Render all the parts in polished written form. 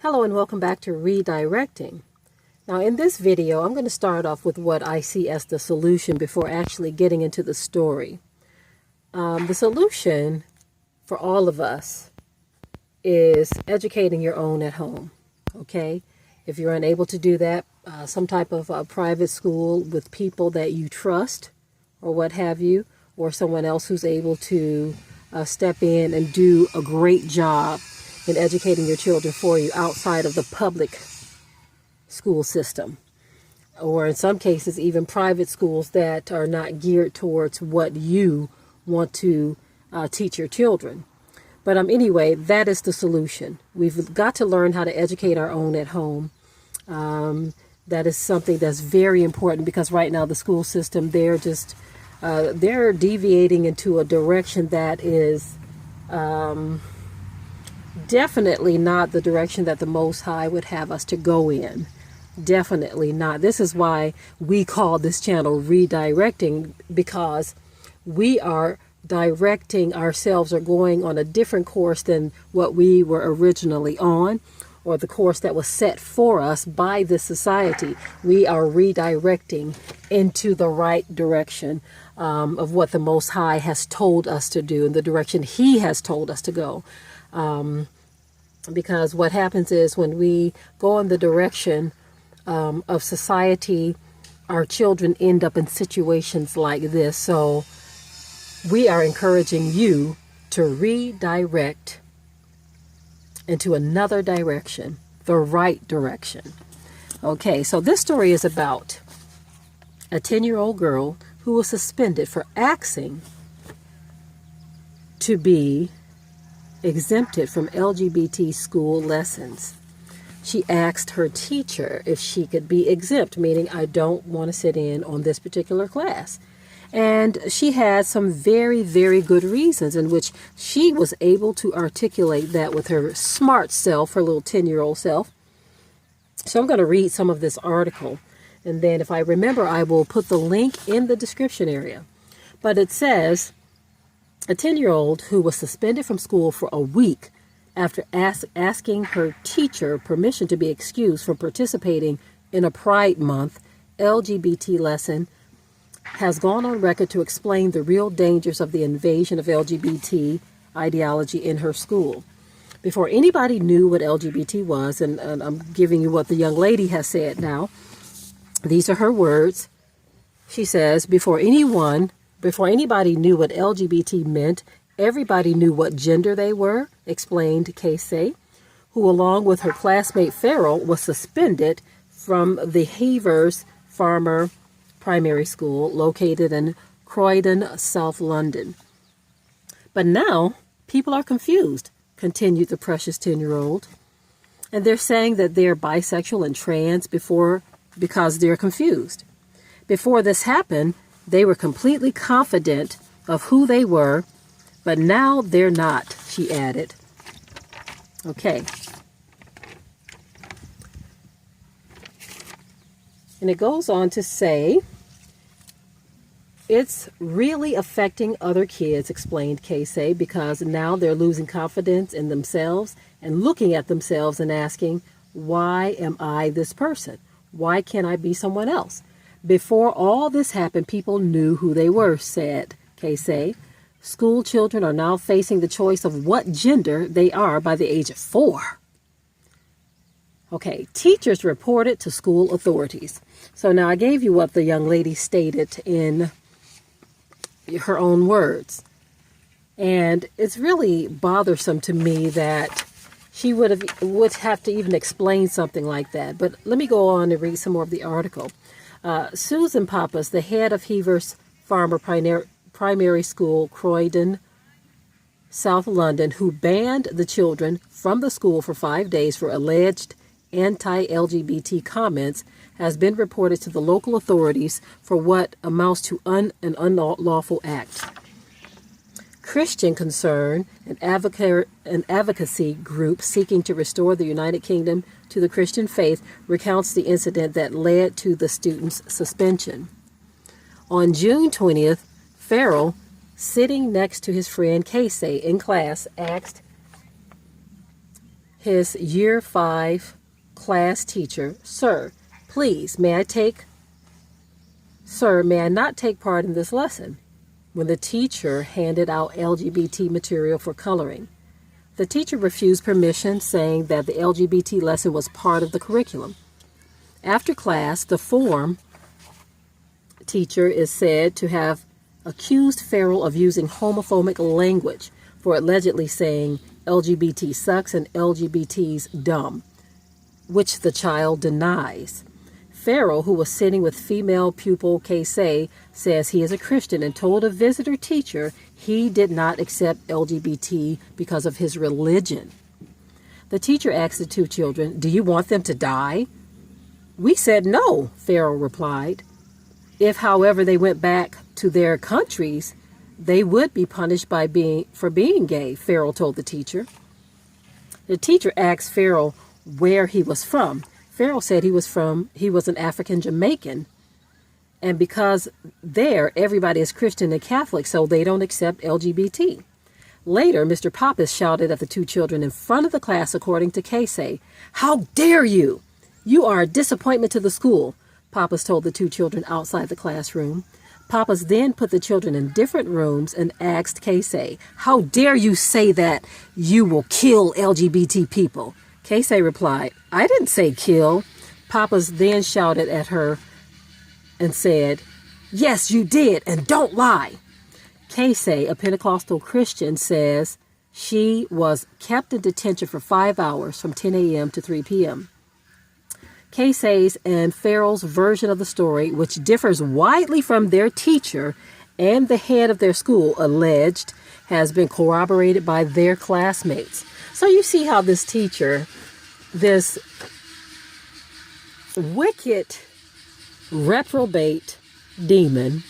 Hello and welcome back to Redirecting. Now in this video, I'm going to start off with what I see as the solution before actually getting into the story. The solution for all of us is educating your own at home, okay? If you're unable to do that, some type of private school with people that you trust or what have you, or someone else who's able to step in and do a great job in educating your children for you outside of the public school system, or in some cases even private schools that are not geared towards what you want to teach your children. But anyway, that is the solution. We've got to learn how to educate our own at home. That is something that's very important, because right now the school system, they're deviating into a direction that is definitely not the direction that the Most High would have us to go in. Definitely not. This is why we call this channel Redirecting, because we are directing ourselves or going on a different course than what we were originally on, or the course that was set for us by this society. We are redirecting into the right direction of what the Most High has told us to do, and the direction He has told us to go. Because what happens is when we go in the direction of society, our children end up in situations like this. So we are encouraging you to redirect into another direction, the right direction. Okay, so this story is about a 10-year-old girl who was suspended for asking to be exempted from LGBT school lessons. She asked her teacher if she could be exempt, meaning I don't want to sit in on this particular class. And she had some very, very good reasons in which she was able to articulate that with her smart self, her little 10-year-old self. So I'm going to read some of this article, and then if I remember, I will put the link in the description area. But it says, a 10-year-old who was suspended from school for a week after asking her teacher permission to be excused from participating in a Pride Month LGBT lesson has gone on record to explain the real dangers of the invasion of LGBT ideology in her school. Before anybody knew what LGBT was, and I'm giving you what the young lady has said now, these are her words. She says, before anybody knew what LGBT meant, everybody knew what gender they were, explained Casey, who along with her classmate Farrell was suspended from the Havers Farmer Primary School located in Croydon, South London. But now people are confused, continued the precious 10-year-old. And they're saying that they're bisexual and trans because they're confused. Before this happened, they were completely confident of who they were, but now they're not, she added. Okay. And it goes on to say, it's really affecting other kids, explained Casey, because now they're losing confidence in themselves and looking at themselves and asking, why am I this person? Why can't I be someone else? Before all this happened, people knew who they were, said Casey. School children are now facing the choice of what gender they are by the age of 4. Okay, teachers reported to school authorities. So now I gave you what the young lady stated in her own words. And it's really bothersome to me that she would have to even explain something like that. But let me go on and read some more of the article. Susan Pappas, the head of Havers Farmer Primary School, Croydon, South London, who banned the children from the school for 5 days for alleged anti-LGBT comments, has been reported to the local authorities for what amounts to an unlawful act. Christian Concern, an advocacy group seeking to restore the United Kingdom to the Christian faith, recounts the incident that led to the student's suspension. On June 20th, Farrell, sitting next to his friend Casey in class, asked his year 5 class teacher, "Sir, please, may I not take part in this lesson?" when the teacher handed out LGBT material for coloring. The teacher refused permission, saying that the LGBT lesson was part of the curriculum. After class, the form teacher is said to have accused Farrell of using homophobic language for allegedly saying LGBT sucks and LGBT's dumb, which the child denies. Farrell, who was sitting with female pupil Casey, says he is a Christian and told a visitor teacher he did not accept LGBT because of his religion. The teacher asked the two children, "Do you want them to die?" "We said no," Farrell replied. If, however, they went back to their countries, they would be punished for being gay, Farrell told the teacher. The teacher asked Farrell where he was from. Farrell said he was an African Jamaican, and because there everybody is Christian and Catholic, so they don't accept LGBT. Later, Mr. Pappas shouted at the two children in front of the class, according to Casey, "How dare you! You are a disappointment to the school," Pappas told the two children outside the classroom. Pappas then put the children in different rooms and asked Casey, "How dare you say that you will kill LGBT people?" Casey replied, "I didn't say kill." Pappas then shouted at her and said, "Yes, you did, and don't lie." Casey, a Pentecostal Christian, says she was kept in detention for 5 hours from 10 a.m. to 3 p.m. Casey's and Farrell's version of the story, which differs widely from their teacher and the head of their school, alleged, has been corroborated by their classmates. So you see how this teacher, this wicked, reprobate demon,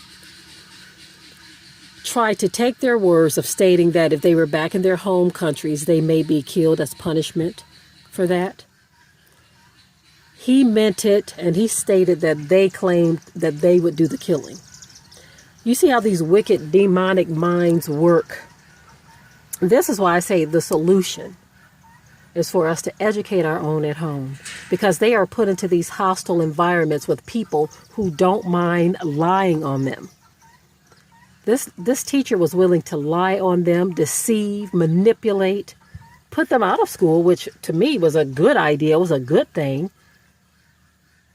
tried to take their words of stating that if they were back in their home countries, they may be killed as punishment for that. He meant it, and he stated that they claimed that they would do the killing. You see how these wicked, demonic minds work. This is why I say the solution is for us to educate our own at home, because they are put into these hostile environments with people who don't mind lying on them. This teacher was willing to lie on them, deceive, manipulate, put them out of school, which to me was a good idea, was a good thing,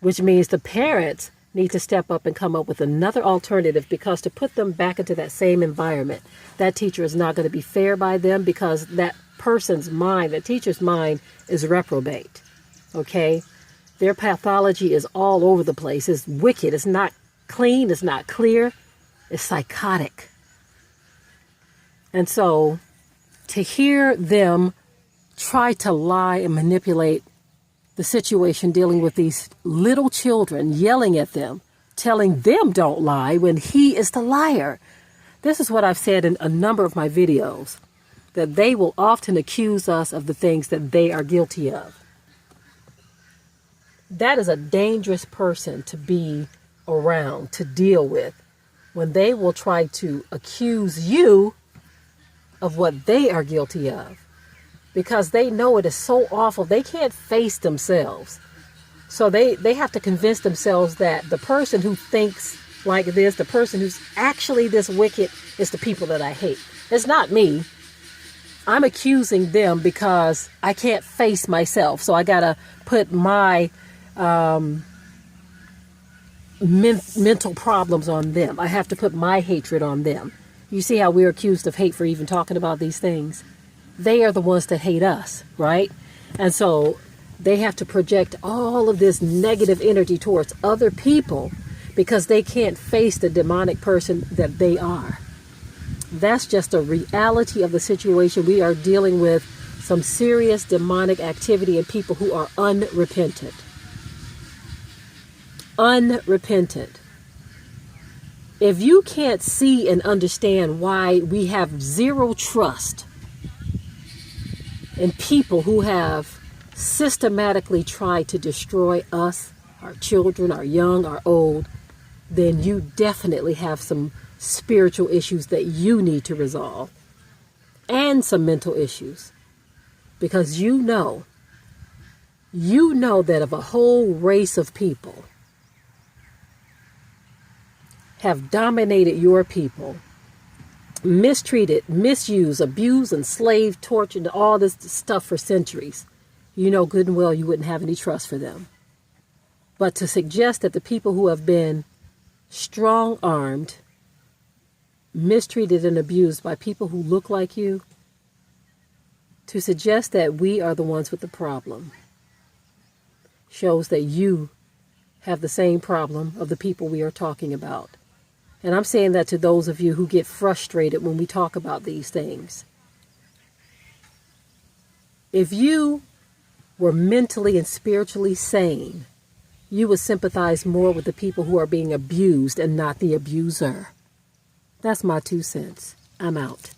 which means the parents need to step up and come up with another alternative, because to put them back into that same environment, that teacher is not going to be fair by them, because that person's mind, that teacher's mind, is reprobate. Okay? Their pathology is all over the place. It's wicked. It's not clean. It's not clear. It's psychotic. And so to hear them try to lie and manipulate the situation, dealing with these little children, yelling at them, telling them don't lie when he is the liar. This is what I've said in a number of my videos, that they will often accuse us of the things that they are guilty of. That is a dangerous person to be around, to deal with, when they will try to accuse you of what they are guilty of, because they know it is so awful. They can't face themselves. So they have to convince themselves that the person who thinks like this, the person who's actually this wicked, is the people that I hate. It's not me. I'm accusing them because I can't face myself. So I got to put my mental problems on them. I have to put my hatred on them. You see how we're accused of hate for even talking about these things? They are the ones that hate us, right? And so they have to project all of this negative energy towards other people because they can't face the demonic person that they are. That's just a reality of the situation. We are dealing with some serious demonic activity and people who are unrepentant. Unrepentant. If you can't see and understand why we have zero trust in people who have systematically tried to destroy us, our children, our young, our old, then you definitely have some spiritual issues that you need to resolve, and some mental issues, because you know you know that if a whole race of people have dominated your people, mistreated, misused, abused, enslaved, tortured, all this stuff for centuries, you know good and well you wouldn't have any trust for them. But to suggest that the people who have been strong-armed, mistreated, and abused by people who look like you, to suggest that we are the ones with the problem, shows that you have the same problem of the people we are talking about. And I'm saying that to those of you who get frustrated when we talk about these things. If you were mentally and spiritually sane, you would sympathize more with the people who are being abused and not the abuser. That's my 2 cents. I'm out.